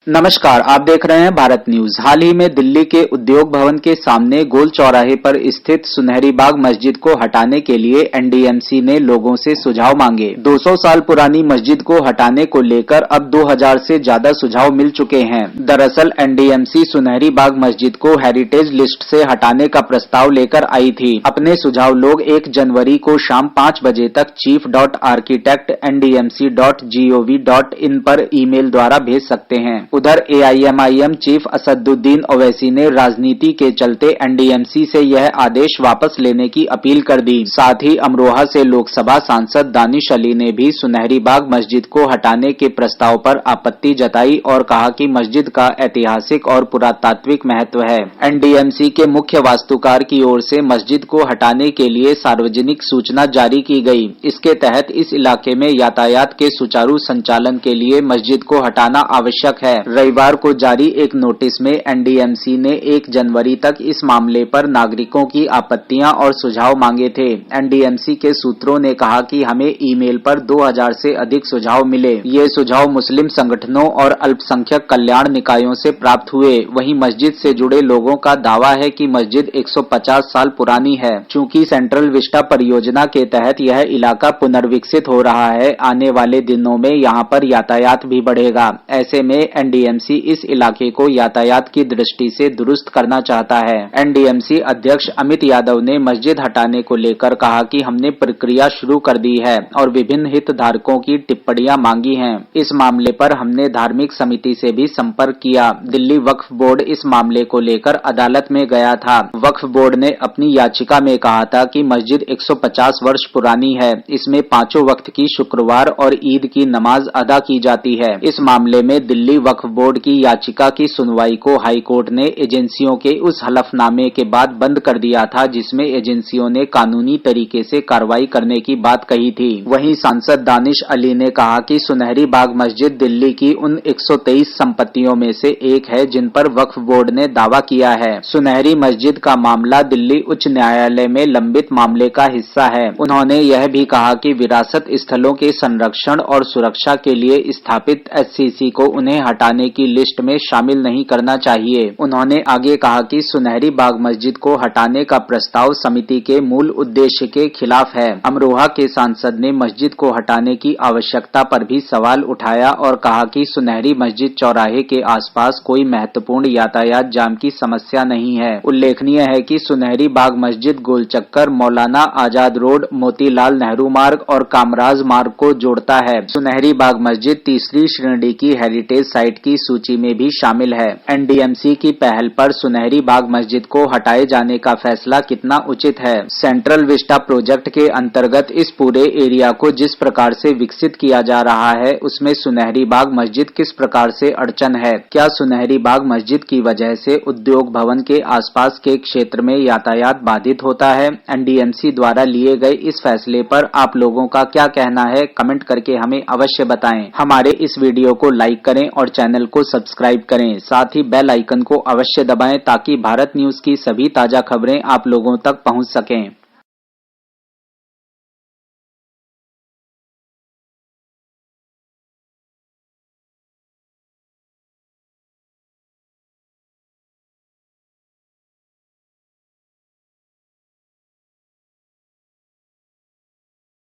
नमस्कार, आप देख रहे हैं भारत न्यूज। हाल ही में दिल्ली के उद्योग भवन के सामने गोल चौराहे पर स्थित सुनहरी बाग मस्जिद को हटाने के लिए एनडीएमसी ने लोगों से सुझाव मांगे। 200 साल पुरानी मस्जिद को हटाने को लेकर अब 2000 से ज्यादा सुझाव मिल चुके हैं। दरअसल एनडीएमसी सुनहरी बाग मस्जिद को हेरिटेज लिस्ट से हटाने का प्रस्ताव लेकर आई थी। अपने सुझाव लोग 1 जनवरी को शाम 5 बजे तक chief.architect@ndmc.gov.in पर ईमेल द्वारा भेज सकते हैं। उधर एआईएमआईएम चीफ असदुद्दीन ओवैसी ने राजनीति के चलते एनडीएमसी से यह आदेश वापस लेने की अपील कर दी। साथ ही अमरोहा से लोकसभा सांसद दानिश अली ने भी सुनहरी बाग मस्जिद को हटाने के प्रस्ताव पर आपत्ति जताई और कहा कि मस्जिद का ऐतिहासिक और पुरातात्विक महत्व है। एनडीएमसी के मुख्य वास्तुकार की ओर से मस्जिद को हटाने के लिए सार्वजनिक सूचना जारी की गई। इसके तहत इस इलाके में यातायात के सुचारू संचालन के लिए मस्जिद को हटाना आवश्यक है। रविवार को जारी एक नोटिस में एनडीएमसी ने 1 जनवरी तक इस मामले पर नागरिकों की आपत्तियां और सुझाव मांगे थे। एनडीएमसी के सूत्रों ने कहा कि हमें ईमेल पर 2000 से अधिक सुझाव मिले। ये सुझाव मुस्लिम संगठनों और अल्पसंख्यक कल्याण निकायों से प्राप्त हुए। वहीं मस्जिद से जुड़े लोगों का दावा है कि मस्जिद 150 साल पुरानी है। चूंकि सेंट्रल विस्टा परियोजना के तहत यह इलाका पुनर्विकसित हो रहा है, आने वाले दिनों में यहाँ पर यातायात भी बढ़ेगा। ऐसे में एनडीएमसी इस इलाके को यातायात की दृष्टि से दुरुस्त करना चाहता है। एनडीएमसी अध्यक्ष अमित यादव ने मस्जिद हटाने को लेकर कहा कि हमने प्रक्रिया शुरू कर दी है और विभिन्न हितधारकों की टिप्पणियां मांगी हैं। इस मामले पर हमने धार्मिक समिति से भी संपर्क किया। दिल्ली वक्फ बोर्ड इस मामले को लेकर अदालत में गया था। वक्फ बोर्ड ने अपनी याचिका में कहा था कि मस्जिद 150 वर्ष पुरानी है। इसमें 5 वक्त की शुक्रवार और ईद की नमाज अदा की जाती है। इस मामले में दिल्ली वक्फ बोर्ड की याचिका की सुनवाई को हाई कोर्ट ने एजेंसियों के उस हलफनामे के बाद बंद कर दिया था, जिसमें एजेंसियों ने कानूनी तरीके से कार्रवाई करने की बात कही थी। वहीं सांसद दानिश अली ने कहा कि सुनहरी बाग मस्जिद दिल्ली की उन 123 संपत्तियों में से एक है जिन पर वक्फ बोर्ड ने दावा किया है। सुनहरी मस्जिद का मामला दिल्ली उच्च न्यायालय में लंबित मामले का हिस्सा है। उन्होंने यह भी कहा कि विरासत स्थलों के संरक्षण और सुरक्षा के लिए स्थापित एससीसी को उन्हें हटाने की लिस्ट में शामिल नहीं करना चाहिए। उन्होंने आगे कहा कि सुनहरी बाग मस्जिद को हटाने का प्रस्ताव समिति के मूल उद्देश्य के खिलाफ है। अमरोहा के सांसद ने मस्जिद को हटाने की आवश्यकता पर भी सवाल उठाया और कहा कि सुनहरी मस्जिद चौराहे के आसपास कोई महत्वपूर्ण यातायात जाम की समस्या नहीं है। उल्लेखनीय है कि सुनहरी बाग मस्जिद गोलचक्कर, मौलाना आजाद रोड, मोतीलाल नेहरू मार्ग और कामराज मार्ग को जोड़ता है। सुनहरी बाग मस्जिद तीसरी श्रेणी की हेरिटेज साइट की सूची में भी शामिल है। एनडीएमसी की पहल पर सुनहरी बाग मस्जिद को हटाए जाने का फैसला कितना उचित है? सेंट्रल विस्टा प्रोजेक्ट के अंतर्गत इस पूरे एरिया को जिस प्रकार से विकसित किया जा रहा है, उसमें सुनहरी बाग मस्जिद किस प्रकार से अड़चन है? क्या सुनहरी बाग मस्जिद की वजह से उद्योग भवन के आसपास के क्षेत्र में यातायात बाधित होता है? एनडीएमसी द्वारा लिए गए इस फैसले पर आप लोगों का क्या कहना है? कमेंट करके हमें अवश्य बताएं। हमारे इस वीडियो को लाइक करें और चैनल को सब्सक्राइब करें। साथ ही बेल आइकन को अवश्य दबाएं ताकि भारत न्यूज की सभी ताजा खबरें आप लोगों तक पहुंच सकें।